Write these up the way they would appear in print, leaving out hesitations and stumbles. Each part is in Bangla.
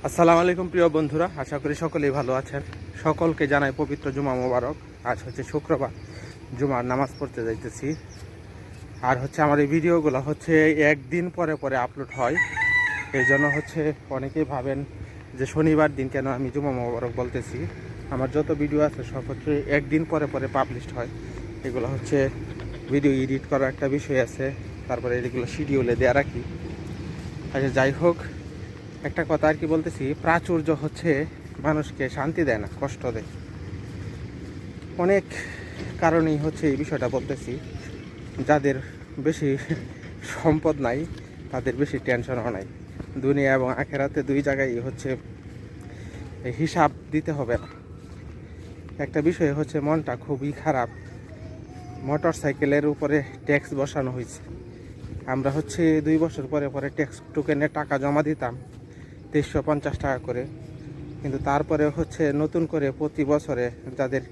আসসালামু আলাইকুম প্রিয় বন্ধুরা, আশা করি সকলেই ভালো আছেন। সকলকে জানাই পবিত্র জুমা মোবারক। আজ হচ্ছে শুক্রবার, জুমার নামাজ পড়তে যাইতেছি। আর হচ্ছে আমার এই ভিডিওগুলো হচ্ছে একদিন পরে পরে আপলোড হয়। এই জন্য হচ্ছে অনেকেই ভাবেন যে শনিবার দিন কেন আমি জুমা মোবারক বলতেছি। আমার যত ভিডিও আছে সব হচ্ছে একদিন পরে পরে পাবলিশড হয়। এগুলো হচ্ছে ভিডিও এডিট করার একটা বিষয় আছে, তারপরে এগুলো শিডিউলে দেওয়া রাখি। আচ্ছা, যাই হোক, একটা কথা আর কি বলতেছি, প্রাচুর্য হচ্ছে মানুষকে শান্তি দেয় না, কষ্ট দেয়। অনেক কারণেই হচ্ছে এই বিষয়টা বলতেছি। যাদের বেশি সম্পদ নাই তাদের বেশি টেনশনও নাই। দুনিয়া এবং আখেরাতে দুই জায়গায় হচ্ছে হিসাব দিতে হবে না। একটা বিষয় হচ্ছে মনটা খুবই খারাপ। মোটর সাইকেলের উপরে ট্যাক্স বসানো হয়েছে। আমরা হচ্ছে 2 বছর পরে পরে ট্যাক্স টোকেনে টাকা জমা দিতাম 350 টাকা করে, কিন্তু তারপরে হচ্ছে নতুন করে প্রতি বছরে যাদের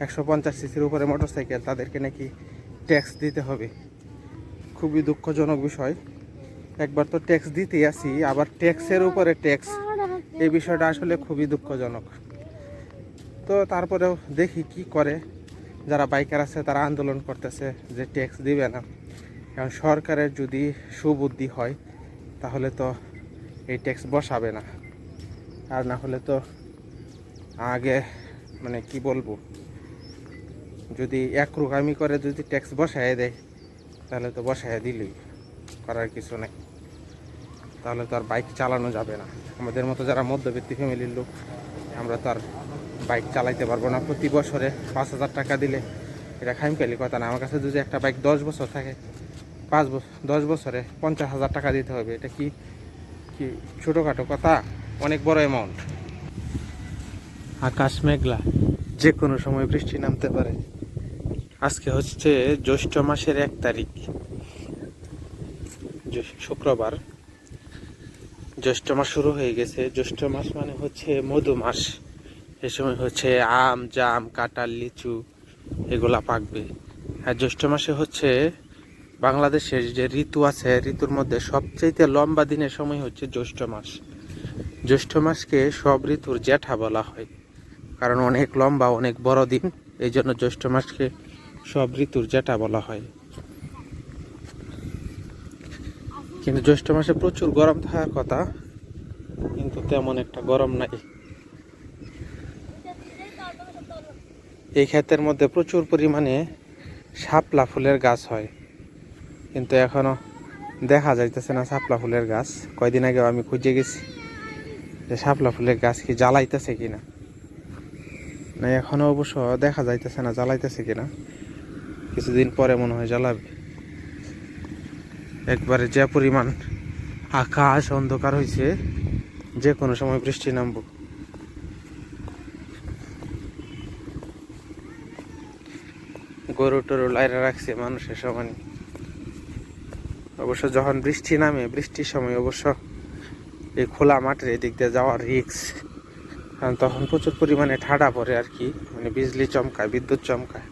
150 সিসির উপরে মোটরসাইকেল তাদেরকে নাকি ট্যাক্স দিতে হবে। খুবই দুঃখজনক বিষয়। একবার তো ট্যাক্স দিতেই আসি, আবার ট্যাক্সের উপরে ট্যাক্স, এই বিষয়টা আসলে খুবই দুঃখজনক। তো তারপরেও দেখি কি করে। যারা বাইকার আছে তারা আন্দোলন করতেছে যে ট্যাক্স দিবে না। কারণ সরকারের যদি সুবুদ্ধি হয় তাহলে তো এই ট্যাক্স বসাবে না। আর না হলে তো আগে মানে কি বলবো, যদি একরকমই করে যদি ট্যাক্স বসায় দেয় তাহলে তো বসায় দিলেই, করার কিছু নেই। তাহলে তো আর বাইক চালানো যাবে না। আমাদের মতো যারা মধ্যবিত্ত ফ্যামিলির লোক, আমরা তো আর বাইক চালাইতে পারবো না। প্রতি বছরে 5,000 টাকা দিলে এটা খামখেয়ালি কথা না। আমার কাছে যদি একটা বাইক 10 বছর থাকে, 10 বছরে 50,000 টাকা দিতে হবে। এটা কি কি ছোটোখাটো কথা? অনেক বড় অ্যামাউন্ট। আকাশ মেঘলা, যে কোনো সময় বৃষ্টি নামতে পারে। আজকে হচ্ছে জ্যৈষ্ঠ মাসের 1 তারিখ, শুক্রবার। জ্যৈষ্ঠ মাস শুরু হয়ে গেছে। জ্যৈষ্ঠ মাস মানে হচ্ছে মধু মাস। এ সময় হচ্ছে আম, জাম, কাঁঠাল, লিচু এগুলা পাকবে। আর জ্যৈষ্ঠ মাসে হচ্ছে বাংলাদেশের যে ঋতু আছে, ঋতুর মধ্যে সবচেয়ে লম্বা দিনের সময় হচ্ছে জ্যৈষ্ঠ মাস। জ্যৈষ্ঠ মাসকে সব ঋতুর জ্যাঠা বলা হয়, কারণ অনেক লম্বা, অনেক বড় দিন। এই জন্য জ্যৈষ্ঠ মাসকে সব ঋতুর জ্যাঠা বলা হয়। কিন্তু জ্যৈষ্ঠ মাসে প্রচুর গরম থাকার কথা, কিন্তু তেমন একটা গরম নাই। এই ক্ষেতের মধ্যে প্রচুর পরিমাণে শাপলা ফুলের গাছ হয়, কিন্তু এখনো দেখা যাইতেছে না শাপলা ফুলের গাছ। কয়দিন আগে আমি খুঁজে গেছি যে শাপলা ফুলের গাছ কি জ্বালাইতেছে কিনা। না, এখনো অবশ্য দেখা যাইতেছে না জ্বালাইতেছে কিনা। কিছুদিন পরে মনে হয় জ্বালাবে। একবারে যে পরিমাণ আকাশ অন্ধকার হয়েছে, যে কোনো সময় বৃষ্টি নামবো। গরু টরু লাইরা রাখছে মানুষের সমান। অবশ্য যখন বৃষ্টি নামে, বৃষ্টির সময় অবশ্য এই খোলা মাঠের এদিক দিয়ে যাওয়ার রিক্স, কারণ তখন প্রচুর পরিমাণে ঠাডা পড়ে আর কি, মানে বিজলি চমকায়, বিদ্যুৎ চমকায়।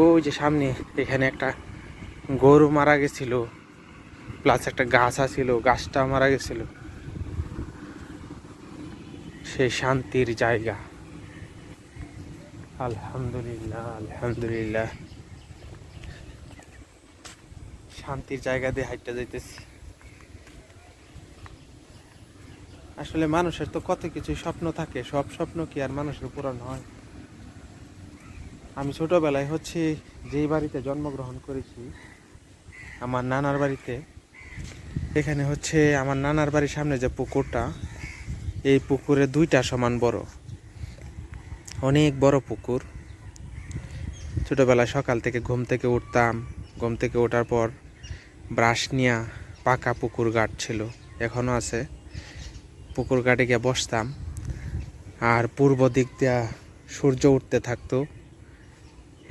ওই যে সামনে এখানে একটা গরু মারা গেছিল, প্লাস একটা গাছ আছিল, গাছটা মারা গেছিল। সেই শান্তির জায়গা। আলহামদুলিল্লাহ, আলহামদুলিল্লাহ, শান্তির জায়গা দিয়ে হাঁটতে যাইতেছি। আসলে মানুষের তো কত কিছু স্বপ্ন থাকে, সব স্বপ্ন কি আর মানুষের পূরণ হয়? আমি ছোটবেলায় হচ্ছে যেই বাড়িতে জন্মগ্রহণ করেছি, আমার নানার বাড়িতে, এখানে হচ্ছে আমার নানার বাড়ির সামনে যে পুকুরটা, এই পুকুরে 2টা সমান বড়, অনেক বড় পুকুর। ছোটবেলায় সকাল থেকে ঘুম থেকে উঠতাম, ঘুম থেকে ওঠার পর ব্রাশ নিয়ে পাকা পুকুর ঘাট ছিল, এখনো আছে। পুকুর ঘাটে গিয়ে বসতাম, আর পূর্ব দিক দিয়া সূর্য উঠতে থাকতো।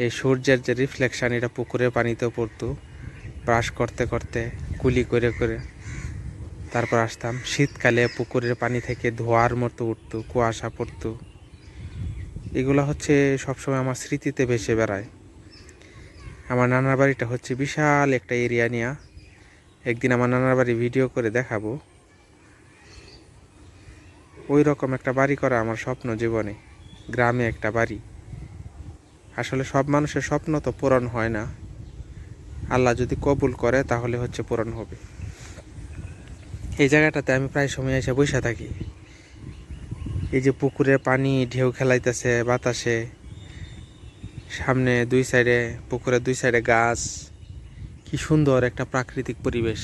এই সূর্যের যে রিফ্লেকশন, এটা পুকুরের পানিতেও পড়তো। ব্রাশ করতে করতে, কুলি করে করে তারপর আসতাম। শীতকালে পুকুরের পানি থেকে ধোঁয়ার মতো উঠতো, কুয়াশা পড়তো। এগুলো হচ্ছে সবসময় আমার স্মৃতিতে ভেসে বেড়ায়। আমার নানার বাড়িটা হচ্ছে বিশাল একটা এরিয়া নিয়ে। একদিন আমার নানার বাড়ি ভিডিও করে দেখাবো। ওই রকম একটা বাড়ি করা আমার স্বপ্ন জীবনে, গ্রামে একটা বাড়ি। আসলে সব মানুষের স্বপ্ন তো পূরণ হয় না, আল্লাহ যদি কবুল করে তাহলে হচ্ছে পূরণ হবে। এই জায়গাটাতে আমি প্রায় সময় এসে বসে থাকি। এই যে পুকুরে পানি ঢেউ খেলাইতেছে বাতাসে, সামনে দুই সাইডে, পুকুরের দুই সাইডে গাছ, কি সুন্দর একটা প্রাকৃতিক পরিবেশ।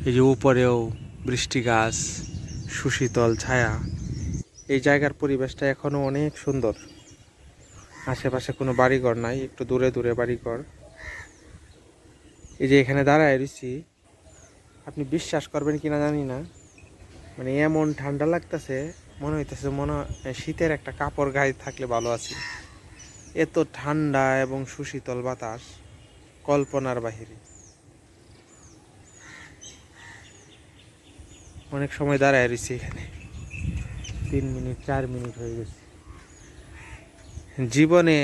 এই যে উপরেও বৃষ্টি গাছ, সুশীতল ছায়া। এই জায়গার পরিবেশটা এখনো অনেক সুন্দর। আশেপাশে কোনো বাড়িঘর নাই, একটু দূরে দূরে বাড়িঘর। এই যে এখানে দাঁড়ায় রয়েছি, আপনি বিশ্বাস করবেন কিনা জানি না, মানে এমন ঠান্ডা লাগতেছে, মনে হইতেছে শীতের একটা কাপড় গায়ে থাকলে ভালো আছে। এত ঠান্ডা এবং সুশীতল বাতাস কল্পনার বাহিরে। অনেক সময় দাঁড়ায় রয়েছি এখানে, 3 মিনিট 4 মিনিট হয়ে গেছে। জীবনে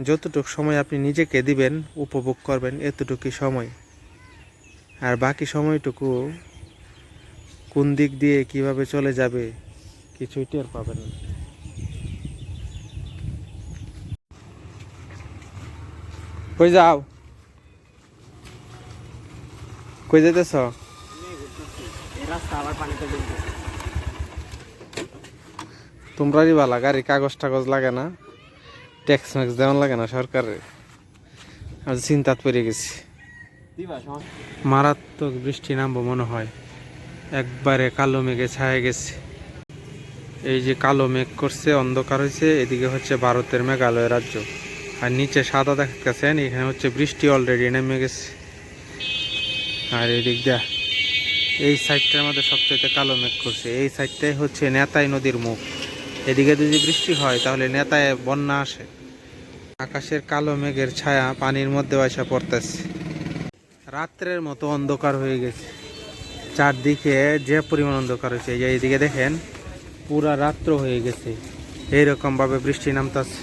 যতটুকু সময় আপনি নিজেকে দিবেন, উপভোগ করবেন, এতটুকুই সময়। আর বাকি সময়টুকু কোন দিক দিয়ে কিভাবে চলে যাবে কিছুই টের পাবেন না। কই যাও, কই যেতেছ? তোমরারই ভালো, গাড়ির কাগজ টাগজ লাগে না, ট্যাক্স ম্যাক্স দেওয়ান লাগে না সরকারের। আমি চিন্তাত পড়ে গেছি। মারাত্মক বৃষ্টি নামবো মনে হয়, একবারে কালো মেঘে ছায়া গেছে। এই যে কালো মেঘ করছে, অন্ধকার হয়েছে, এদিকে হচ্ছে ভারতের মেঘালয় রাজ্য, আর নিচে সাদা দেখাচ্ছেন, এখানে হচ্ছে বৃষ্টি অলরেডি নেমে গেছে। আর এদিক দিয়া এই সাইডটার মধ্যে সবচেয়ে কালো মেঘ করছে। এই সাইডটাই হচ্ছে নেতাই নদীর মুখ। এদিকে যদি বৃষ্টি হয় তাহলে নেতায় বন্যা আসে। আকাশের কালো মেঘের ছায়া পানির মধ্যে এসে পড়তেছে। রাত্রের মতো অন্ধকার হয়ে গেছে, চারদিকে যে পরিমাণ অন্ধকার হয়েছে। এই যে এইদিকে দেখেন, পুরা রাত্র হয়ে গেছে, এইরকম ভাবে বৃষ্টি নামতেছে।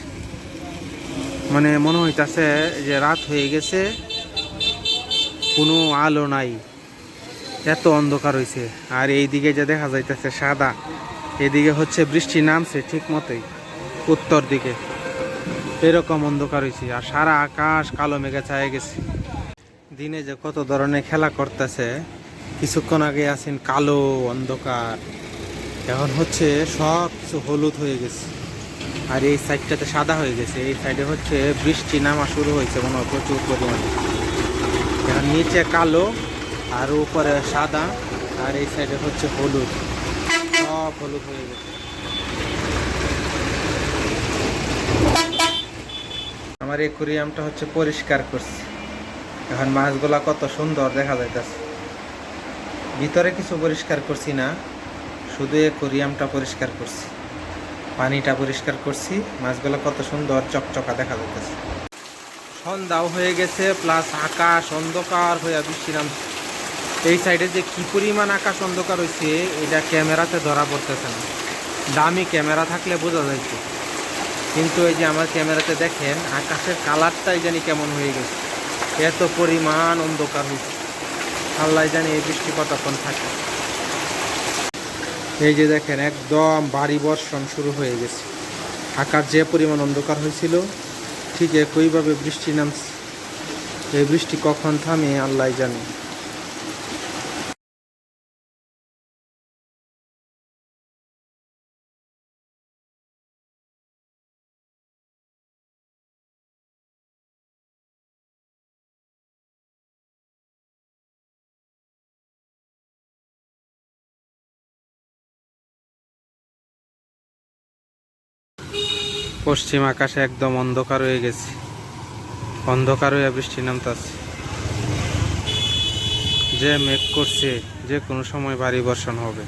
মানে মনে হইতাছে যে রাত হয়ে গেছে, কোনো আলো নাই, এত অন্ধকার হয়েছে। আর এইদিকে যে দেখা যাইতেছে সাদা, এদিকে হচ্ছে বৃষ্টি নামছে ঠিক মতোই উত্তর দিকে, এরকম অন্ধকার হয়েছে। আর সারা আকাশ কালো মেঘে ছায়া গেছে। দিনে যে কত ধরনের খেলা করতেছে, কিছুক্ষণ আগে আছেন কালো অন্ধকার, এখন হচ্ছে সব কিছু হলুদ হয়ে গেছে। আর এই সাইডটাতে সাদা হয়ে গেছে। এই সাইডে হচ্ছে বৃষ্টি নামা শুরু হয়েছে মনে হয় প্রচুর পরিমাণে। এখন নিচে কালো আর উপরে সাদা, আর এই সাইডে হচ্ছে হলুদ, সব হলুদ হয়ে গেছে। আমার অ্যাকুয়ারিয়ামটা হচ্ছে পরিষ্কার করছি, এখন মাছগুলা কত সুন্দর দেখা যাইতেছে। ভিতরে কিছু পরিষ্কার করছি না, শুধু অ্যাকুয়ারিয়ামটা পরিষ্কার করছি, পানিটা পরিষ্কার করছি, মাছগুলো কত সুন্দর চকচকা দেখা যাইতেছে। সন্ধ্যাও হয়ে গেছে, প্লাস আকাশ অন্ধকার হয়ে বৃষ্টি নামছে। এই সাইডে যে কি পরিমাণ আকাশ অন্ধকার হয়েছে, এটা ক্যামেরাতে ধরা পড়তেছে না। দামি ক্যামেরা থাকলে বোঝা যাইছে, কিন্তু এই যে আমার ক্যামেরাতে দেখেন আকাশের কালারটাই জানি কেমন হয়ে গেছে, এত পরিমাণ অন্ধকার হয়েছে। আল্লাহ জানি এই বৃষ্টি কতক্ষণ থাকে। এই যে দেখেন একদম ভারী বর্ষণ শুরু হয়ে গেছে। আকাশ যে পরিমাণ অন্ধকার হয়েছিল, ঠিক একইভাবে বৃষ্টি নামছে। এই বৃষ্টি কখন থামে আল্লাহ জানে। পশ্চিম আকাশে একদম অন্ধকার হয়ে গেছে, অন্ধকার হয়ে বৃষ্টি নামতেছে। যে মেঘ করছে, যে কোনো সময় ভারী বর্ষণ হবে।